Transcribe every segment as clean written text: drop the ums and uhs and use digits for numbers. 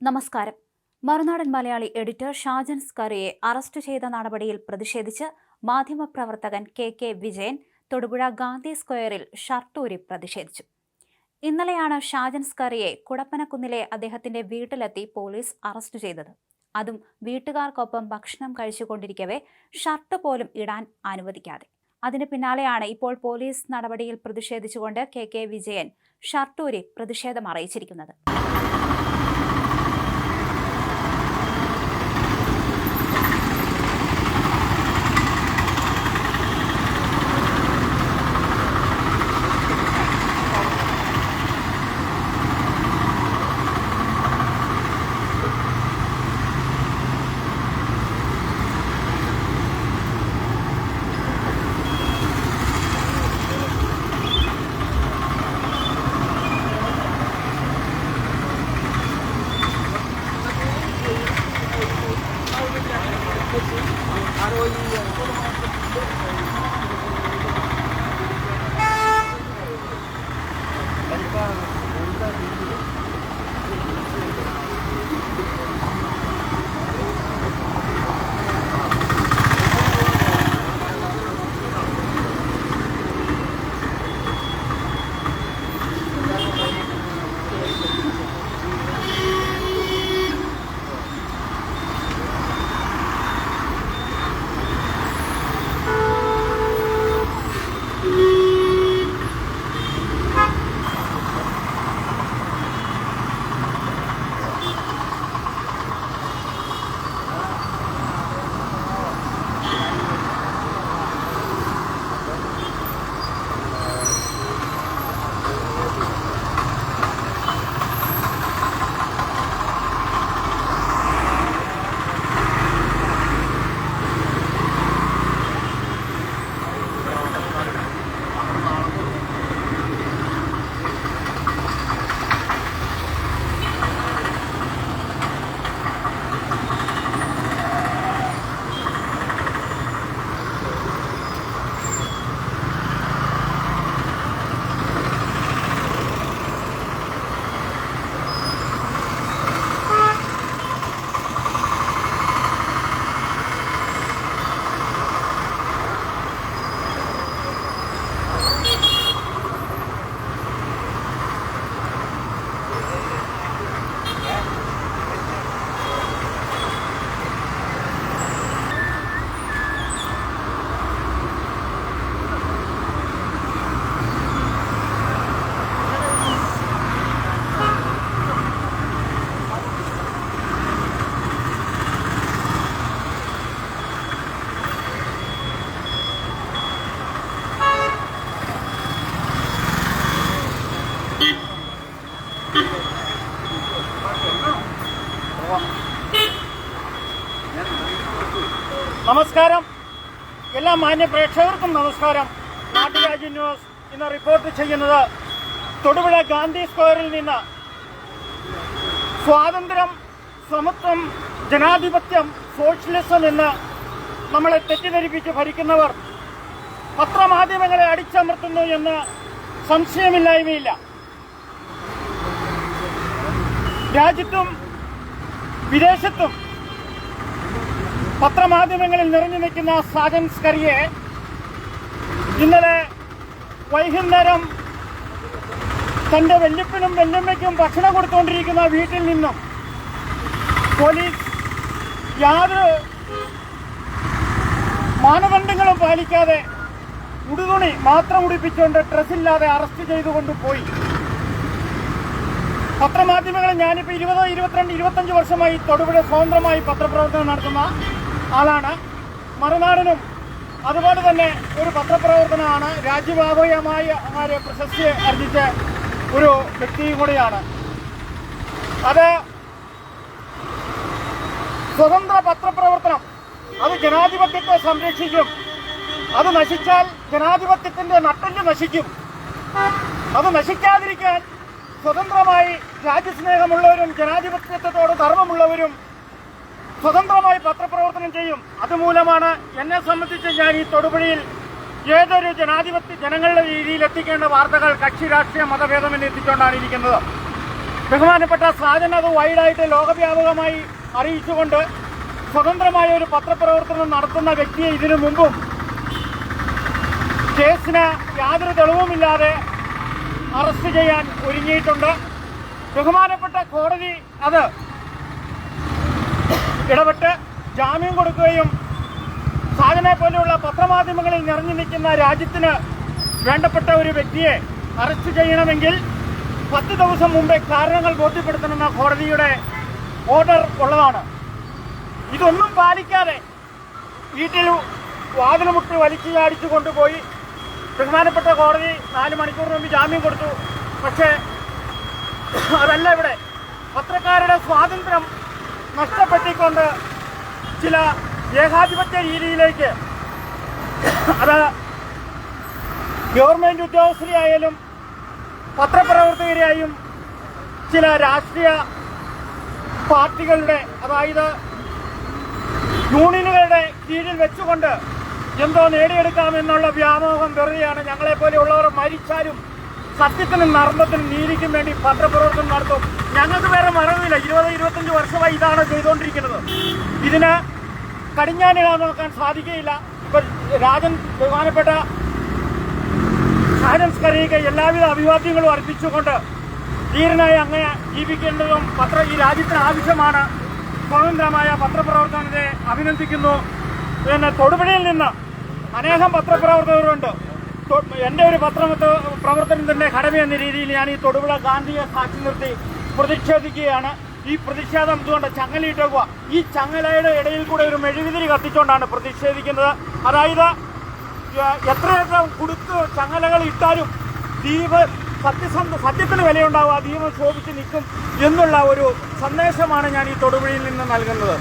നമസ്കാരം. Marunadan Malayali editor Shajan സ്കറിയെ arrest ചെയ്ത നടപടിയിൽ പ്രതിഷേധിച്ച് മാധ്യമപ്രവർത്തകൻ കെ വിജയൻ തൊടുപുഴ ഗാന്ധി സ്ക്വയറിൽ ഷർട്ടൂരി പ്രതിഷേധിച്ചു. ഇന്നലെയാണ് ഷാജൻ സ്കറിയെ കുടപ്പനക്കുന്നിലെ അദ്ദേഹത്തിന്റെ വീട്ടിലെത്തി പോലീസ് അറസ്റ്റ് ചെയ്തത്. അതും വീട്ടുകാർക്കൊപ്പം ഭക്ഷണം കഴിച്ചുകൊണ്ടിരിക്കവേ ഷർട്ട് പോലും ഇടാൻ അനുവദിക്കാതെ. അതിന് പിന്നാലെയാണ് ഇപ്പോൾ പോലീസ് നടപടിയിൽ പ്രതിഷേധിച്ചുകൊണ്ട് കെ വിജയൻ ഷർട്ടൂരി പ്രതിഷേധം അറിയിച്ചിരിക്കുന്നത്. നമസ്കാരം. എല്ലാ മാന്യ പ്രേക്ഷകർക്കും നമസ്കാരം. നാട്ടുരാജ്യ ന്യൂസ് ഇന്ന് റിപ്പോർട്ട് ചെയ്യുന്നത് തൊടുപുഴ ഗാന്ധി സ്ക്വയറിൽ നിന്ന് സ്വാതന്ത്ര്യം, സമത്വം, ജനാധിപത്യം, സോഷ്യലിസം എന്ന് നമ്മളെ തെറ്റിദ്ധരിപ്പിച്ച് ഭരിക്കുന്നവർ പത്രമാധ്യമങ്ങളെ അടിച്ചമർത്തുന്നു എന്ന് സംശയമില്ലായ്മയില്ല. രാജ്യത്തും വിദേശത്തും പത്രമാധ്യമങ്ങളിൽ നിറഞ്ഞു നിൽക്കുന്ന ഷാജൻ സ്കറിയെ ഇന്നലെ വൈകുന്നേരം തന്റെ വല്യപ്പനും വല്യമ്മയ്ക്കും ഭക്ഷണം കൊടുത്തുകൊണ്ടിരിക്കുന്ന വീട്ടിൽ നിന്നും പോലീസ് യാതൊരു മാനദണ്ഡങ്ങളും പാലിക്കാതെ ഉടുതുണി മാത്രം ഉടുപ്പിച്ചുകൊണ്ട് ഡ്രസ്സില്ലാതെ അറസ്റ്റ് ചെയ്തുകൊണ്ട് പോയി. പത്രമാധ്യമങ്ങളിൽ ഞാനിപ്പോൾ 20, 22, 25 വർഷമായി തൊടുപുഴ സ്വതന്ത്രമായി പത്രപ്രവർത്തനം നടത്തുന്ന ആളാണ്. മറുനാടനും അതുപോലെ തന്നെ ഒരു പത്രപ്രവർത്തനമാണ്. രാജ്യവ്യാപകമായ പ്രശസ്തി ആർജിച്ച ഒരു വ്യക്തിയും കൂടിയാണ്. അത് സ്വതന്ത്ര പത്രപ്രവർത്തനം, അത് ജനാധിപത്യത്തെ സംരക്ഷിക്കും. അത് നശിച്ചാൽ ജനാധിപത്യത്തിന്റെ നട്ടെല്ല് നശിക്കും. അത് നശിക്കാതിരിക്കാൻ സ്വതന്ത്രമായി രാജ്യസ്നേഹമുള്ളവരും ജനാധിപത്യത്തോട് ധർമ്മമുള്ളവരും സ്വതന്ത്രമായി പത്രപ്രവർത്തനം ചെയ്യും. അതുമൂലമാണ് എന്നെ സംബന്ധിച്ച് ഞാൻ ഈ തൊടുപുഴയിൽ ഏതൊരു ജനാധിപത്യ ജനങ്ങളുടെ രീതിയിൽ എത്തിക്കേണ്ട വാർത്തകൾ കക്ഷി രാഷ്ട്രീയ മതഭേദമെന്ന് എത്തിച്ചുകൊണ്ടാണ് ഇരിക്കുന്നത്. ബഹുമാനപ്പെട്ട സാജൻ അത് വൈഡായിട്ട് ലോകവ്യാപകമായി അറിയിച്ചുകൊണ്ട് സ്വതന്ത്രമായ ഒരു പത്രപ്രവർത്തനം നടത്തുന്ന വ്യക്തിയെ ഇതിനു മുമ്പും കേസിന് യാതൊരു തെളിവുമില്ലാതെ അറസ്റ്റ് ചെയ്യാൻ ഒരുങ്ങിയിട്ടുണ്ട്. ബഹുമാനപ്പെട്ട കോടതി അത് ഇടപെട്ട് ജാമ്യം കൊടുക്കുകയും സാജനെ പോലെയുള്ള പത്രമാധ്യമങ്ങളിൽ നിറഞ്ഞു നിൽക്കുന്ന രാജ്യത്തിന് വേണ്ടപ്പെട്ട ഒരു വ്യക്തിയെ അറസ്റ്റ് ചെയ്യണമെങ്കിൽ 10 ദിവസം മുമ്പേ കാരണങ്ങൾ ബോധ്യപ്പെടുത്തണമെന്ന കോടതിയുടെ ഓർഡർ ഉള്ളതാണ്. ഇതൊന്നും പാലിക്കാതെ വീട്ടിൽ വാതിലുമുട്ടി വലിച്ചു ചാടിച്ചു കൊണ്ടുപോയി ബഹുമാനപ്പെട്ട കോടതി 4 മണിക്കൂറിന് മുമ്പ് ജാമ്യം കൊടുത്തു. പക്ഷേ അതല്ല ഇവിടെ. പത്രക്കാരുടെ സ്വാതന്ത്ര്യം നഷ്ടപ്പെട്ടിക്കൊണ്ട് ചില ഏകാധിപത്യ രീതിയിലേക്ക്, അത് ഗവൺമെൻറ് ഉദ്യോഗസ്ഥരെയായാലും പത്രപ്രവർത്തകരെയായും ചില രാഷ്ട്രീയ പാർട്ടികളുടെ, അതായത് യൂണിയനുകളുടെ കീഴിൽ വെച്ചുകൊണ്ട് എന്തോ നേടിയെടുക്കാമെന്നുള്ള വ്യാമോഹം വെറുതെയാണ്. ഞങ്ങളെപ്പോലെയുള്ളവർ മരിച്ചാലും സത്യത്തിനും നർമ്മത്തിനും നീതിക്കും വേണ്ടി പത്രപ്രവർത്തനം നടത്തും. ഞങ്ങൾക്ക് വേറെ മറവില്ല. 20-25 വർഷമായി ഇതാണ് ചെയ്തുകൊണ്ടിരിക്കുന്നത്. ഇതിന് കടിഞ്ഞാനിടാൻ നോക്കാൻ സാധിക്കുകയില്ല. ഇപ്പം ബഹുമാനപ്പെട്ട ഷാജൻ സ്കറിയയ്ക്ക് എല്ലാവിധ അഭിവാദ്യങ്ങളും അർപ്പിച്ചുകൊണ്ട് ധീരനായി അങ്ങനെ ജീവിക്കേണ്ടതും ഈ രാജ്യത്തിന് ആവശ്യമാണ്. സ്വതന്ത്രമായ പത്രപ്രവർത്തനത്തെ അഭിനന്ദിക്കുന്നു. പിന്നെ തൊടുപുഴയിൽ നിന്ന് അനേകം പത്രപ്രവർത്തകരുണ്ട്. എൻ്റെ ഒരു പ്രവർത്തനത്തിൻ്റെ കടമ എന്ന രീതിയിൽ ഞാൻ ഈ തൊടുപുഴ ഗാന്ധിയെ സാക്ഷി നിർത്തി പ്രതിഷേധിക്കുകയാണ്. ഈ പ്രതിഷേധം ഇതുകൊണ്ട് ചങ്ങലയിട്ടേക്കുക. ഈ ചങ്ങലയുടെ ഇടയിൽ കൂടെ ഒരു മെഴുകുതിരി കത്തിച്ചുകൊണ്ടാണ് പ്രതിഷേധിക്കുന്നത്. അതായത് എത്രയൊക്കെ കൊടുത്ത് ചങ്ങലകൾ ഇട്ടാലും ദ്വീപ് സത്യത്തിന് വിലയുണ്ടാവുക, ദീപം ശോഭിച്ച് നിൽക്കും എന്നുള്ള ഒരു സന്ദേശമാണ് ഞാൻ ഈ തൊടുപുഴയിൽ നിന്ന് നൽകുന്നത്.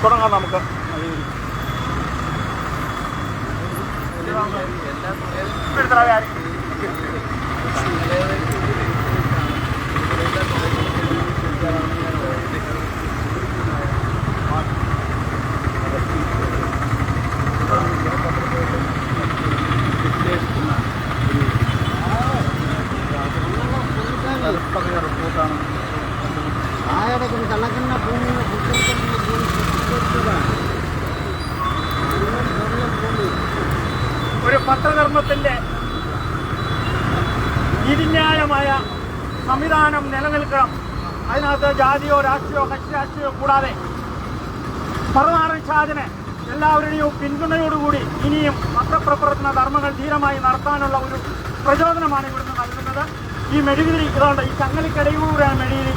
തുടങ്ങാം നമുക്ക്. ഒരു പത്രധർമ്മത്തിൻ്റെ നീതിന്യായമായ സംവിധാനം നിലനിൽക്കണം. അതിനകത്ത് ജാതിയോ രാഷ്ട്രീയോ കക്ഷി രാഷ്ട്രീയോ കൂടാതെ മറുനാടൻ ഷാജനെ എല്ലാവരുടെയും പിന്തുണയോടുകൂടി ഇനിയും പത്രപ്രവർത്തന ധർമ്മങ്ങൾ ധീരമായി നടത്താനുള്ള ഒരു പ്രചോദനമാണ് ഇവിടുന്ന് നൽകുന്നത്. ഈ മെഴുകുതിരി ഇതുകൊണ്ട് ഈ ചങ്ങലക്കിടയിലൂടെയാണ് മെഴുകുതിരി.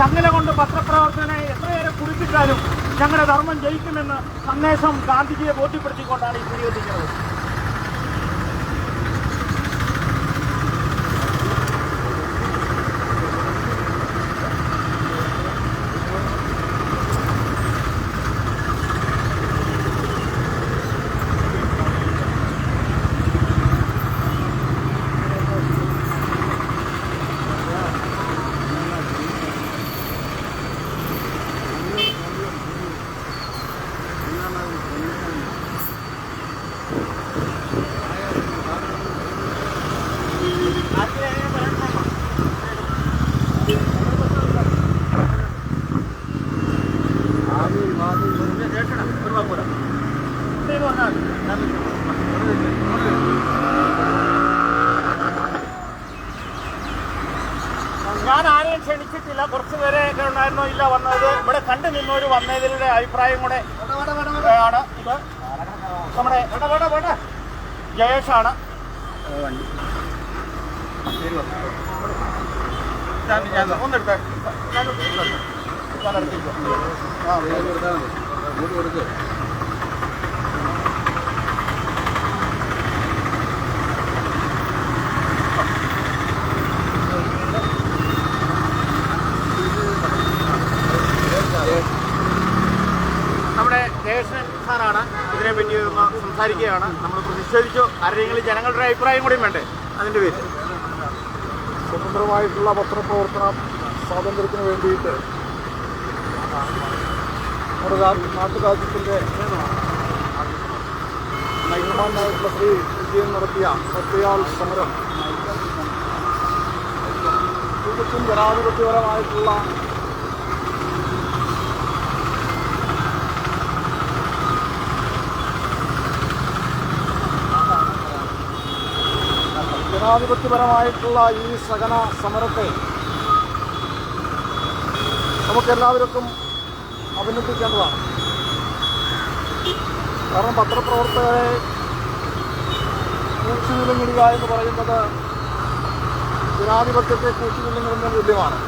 ചങ്ങല കൊണ്ട് പത്രപ്രവർത്തനെ എത്രയേറെ കുടിപ്പിച്ചാലും ഞങ്ങളുടെ ധർമ്മം ജയിക്കുമെന്ന് സന്ദേശം ഗാന്ധിജിയെ ബോധ്യപ്പെടുത്തിക്കൊണ്ടാണ് ഈ തിരികെത്തിക്കുന്നത്. ഞാൻ ആരെയും ക്ഷണിച്ചിട്ടില്ല. കുറച്ച് പേരെയൊക്കെ ഉണ്ടായിരുന്നോ ഇല്ല വന്നത്. ഇവിടെ കണ്ടു നിന്നവർ വന്നതിലുള്ള അഭിപ്രായം കൂടെ ആണ്. ഇത് നമ്മുടെ ജയേഷാണ്. ഒന്നെടുത്തേ, നമ്മുടെ ജയേഷൻ സാറാണ് ഇതിനെപ്പറ്റി ഒന്ന് സംസാരിക്കുകയാണ്. നമ്മൾ പ്രതിഷേധിച്ചു. ആരെങ്കിലും ജനങ്ങളുടെ അഭിപ്രായം കൂടിയും വേണ്ടേ അതിൻ്റെ പേര്? സ്വതന്ത്രമായിട്ടുള്ള പത്രപ്രവർത്തന സ്വാതന്ത്ര്യത്തിന് വേണ്ടിയിട്ട് നമ്മുടെ നാട്ടുരാജ്യത്തിൻ്റെ ബഹുമാനായിട്ടുള്ള ശ്രീ വിജയൻ നടത്തിയ ഒറ്റയാൾ സമരം തികച്ചും ജനാധിപത്യപരമായിട്ടുള്ള ഈ സഹന സമരത്തെ നമുക്കെല്ലാവർക്കും അഭിനന്ദിക്കേണ്ടതാണ്. കാരണം പത്രപ്രവർത്തകരെ കൂച്ചുവിലങ്ങിടുക എന്ന് പറയുന്നത് ജനാധിപത്യത്തെ കൂച്ചുവിലങ്ങിടുന്നതിന് തുല്യമാണ്.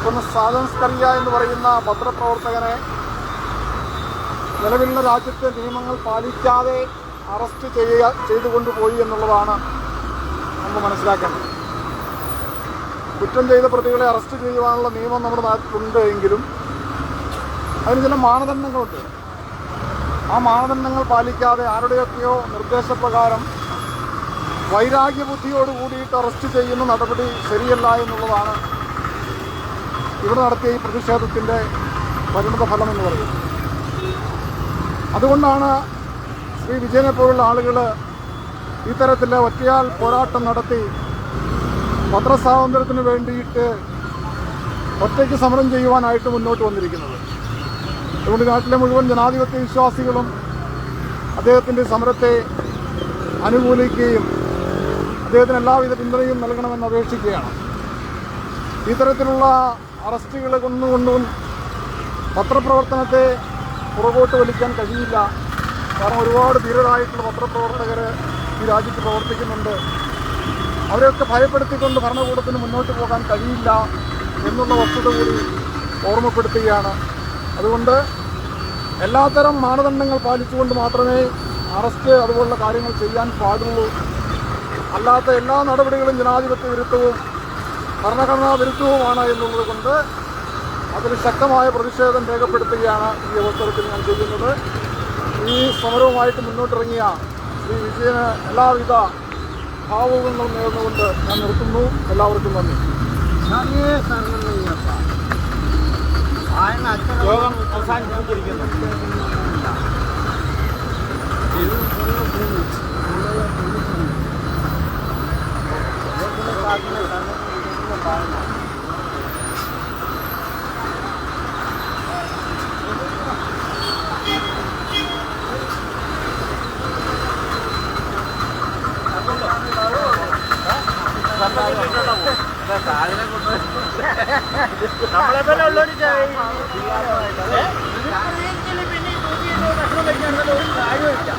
ഒന്ന് സാജൻസ് കറിയ എന്ന് പറയുന്ന പത്രപ്രവർത്തകനെ നിലവിലുള്ള രാജ്യത്തെ നിയമങ്ങൾ പാലിക്കാതെ അറസ്റ്റ് ചെയ്തുകൊണ്ടുപോയി എന്നുള്ളതാണ് നമ്മൾ മനസ്സിലാക്കേണ്ടത്. കുറ്റം ചെയ്ത പ്രതികളെ അറസ്റ്റ് ചെയ്യുവാനുള്ള നിയമം നമ്മുടെ നാട്ടിലുണ്ട് എങ്കിലും അതിന് ചില മാനദണ്ഡങ്ങളുണ്ട്. ആ മാനദണ്ഡങ്ങൾ പാലിക്കാതെ ആരുടെയൊക്കെയോ നിർദ്ദേശപ്രകാരം വൈരാഗ്യ ബുദ്ധിയോട് കൂടിയിട്ട് അറസ്റ്റ് ചെയ്യുന്ന നടപടി ശരിയല്ല എന്നുള്ളതാണ് ഇവിടെ നടത്തിയ ഈ പ്രതിഷേധത്തിൻ്റെ പരിണിത ഫലം എന്ന് പറയുന്നത്. അതുകൊണ്ടാണ് ശ്രീ വിജയനെ പോലുള്ള ആളുകൾ ഇത്തരത്തിൽ ഒറ്റയാൽ പോരാട്ടം നടത്തി പത്രസ്വാതന്ത്ര്യത്തിന് വേണ്ടിയിട്ട് ഒറ്റയ്ക്ക് സമരം ചെയ്യുവാനായിട്ട് മുന്നോട്ട് വന്നിരിക്കുന്നത്. അതുകൊണ്ട് നാട്ടിലെ മുഴുവൻ ജനാധിപത്യ വിശ്വാസികളും അദ്ദേഹത്തിൻ്റെ സമരത്തെ അനുകൂലിക്കുകയും അദ്ദേഹത്തിന് എല്ലാവിധ പിന്തുണയും നൽകണമെന്ന് അപേക്ഷിക്കുകയാണ്. ഇത്തരത്തിലുള്ള അറസ്റ്റുകൾ കൊണ്ടുകൊണ്ടും പത്രപ്രവർത്തനത്തെ പുറകോട്ട് വലിക്കാൻ കഴിയില്ല. കാരണം ഒരുപാട് ധീരരായിട്ടുള്ള പത്രപ്രവർത്തകർ ഈ രാജ്യത്ത് പ്രവർത്തിക്കുന്നുണ്ട്. അവരെയൊക്കെ ഭയപ്പെടുത്തിക്കൊണ്ട് ഭരണകൂടത്തിന് മുന്നോട്ട് പോകാൻ കഴിയില്ല എന്നുള്ള വസ്തുത കൂടി ഓർമ്മപ്പെടുത്തുകയാണ്. അതുകൊണ്ട് എല്ലാത്തരം മാനദണ്ഡങ്ങൾ പാലിച്ചുകൊണ്ട് മാത്രമേ അറസ്റ്റ് അതുപോലുള്ള കാര്യങ്ങൾ ചെയ്യാൻ പാടുള്ളൂ. അല്ലാത്ത എല്ലാ നടപടികളും ജനാധിപത്യ വിരുദ്ധവും ഭരണഘടനാ വിരുദ്ധവുമാണ് എന്നുള്ളത് കൊണ്ട് അതിൽ ശക്തമായ പ്രതിഷേധം രേഖപ്പെടുത്തുകയാണ് ഈ അവസരത്തിൽ ഞാൻ ചെയ്യുന്നത്. ഈ സമരവുമായിട്ട് മുന്നോട്ടിറങ്ങിയ ശ്രീ വിജയന് എല്ലാവിധ ഭാവുകങ്ങളും നേർന്നുകൊണ്ട് ഞാൻ നിർത്തുന്നു. എല്ലാവർക്കും നന്ദി. യോഗം അവസാനിപ്പിച്ചിരിക്കുന്നു. നമ്മളെ തന്നെ ഉള്ളൊരു പിന്നെ ഭക്ഷണം കഴിക്കാൻ ഒരു കാര്യമില്ല.